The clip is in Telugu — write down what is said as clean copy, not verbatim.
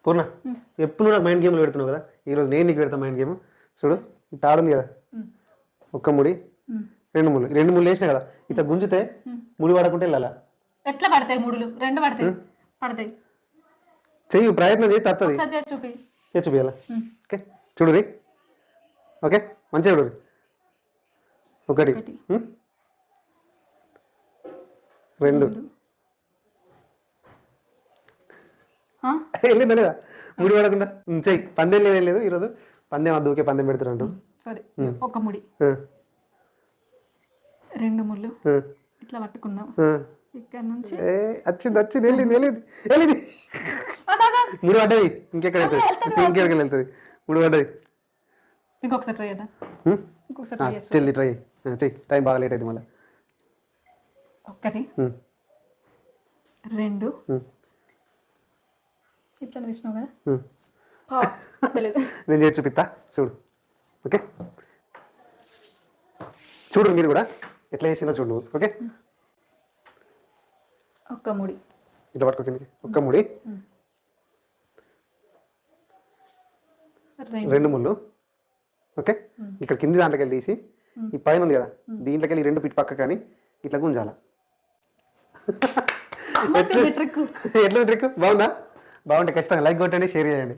పూర్ణ ఎప్పుడు నాకు మైండ్ గేమ్లు పెడుతున్నావు కదా, ఈరోజు నేను నీకు పెడతా మైండ్ గేమ్. చూడు తాడుంది కదా, ఒక్క ముడి, రెండు ముళ్ళు వేసినా కదా, ఇట్లా గుంజితే ముడి పడకుంటే వెళ్ళాలా? ఎట్లా పడతాయి ముడులు? రెండు పడతాయి. పడతాయి. చెయ్యి, ప్రయత్నం చేయి, తత్తది. చూపి చూపియాలా? ఓకే చూడు, ఓకే మంచిగా చూడు. ఒకటి, రెండు, వెళ్ళిందా లేదా? ముడి పడకుండా చెయ్యి. పందెం లేదు ఈరోజు, పందెం వద్దు. ఓకే పందెం పెడుతున్నట్టు. సరే, ఒక ముడి, రెండు ముళ్ళు ఇట్లా పట్టుకున్నావు. ఇక్కడ నుంచి వచ్చింది వెళ్ళింది. ముడి పడ్డది. ఇంకెక్కడికి వెళ్తుంది? ముడి పడ్డది. ఇంకొకసారి ట్రై చేద్దాం. చెల్లి ట్రై చెయ్యి. టైం బాగా లేట్ అయింది మళ్ళీ. ఒకటి, రెండు, ఇట్లా తీసినావు కదా, నేను చేసి చూపిస్తా చూడు. ఓకే చూడు, మీరు కూడా ఎట్లా చేసినా చూడు నువ్వు. ఓకే ఒక్క ముడి ఇట్లా పట్టుకో కిందకి. ఒక్క ముడి, రెండు ముళ్ళు. ఓకే ఇక్కడ కింది దాంట్లోకి వెళ్ళి తీసి ఈ పైన ఉంది కదా, దీంట్లోకి వెళ్ళి రెండు పిట్టి పక్క కానీ ఇట్లా గుంజాల. ఎట్లా ట్రిక్? బాగుందా? బాగుంటే ఖచ్చితంగా లైక్ కొట్టండి, షేర్ చేయండి.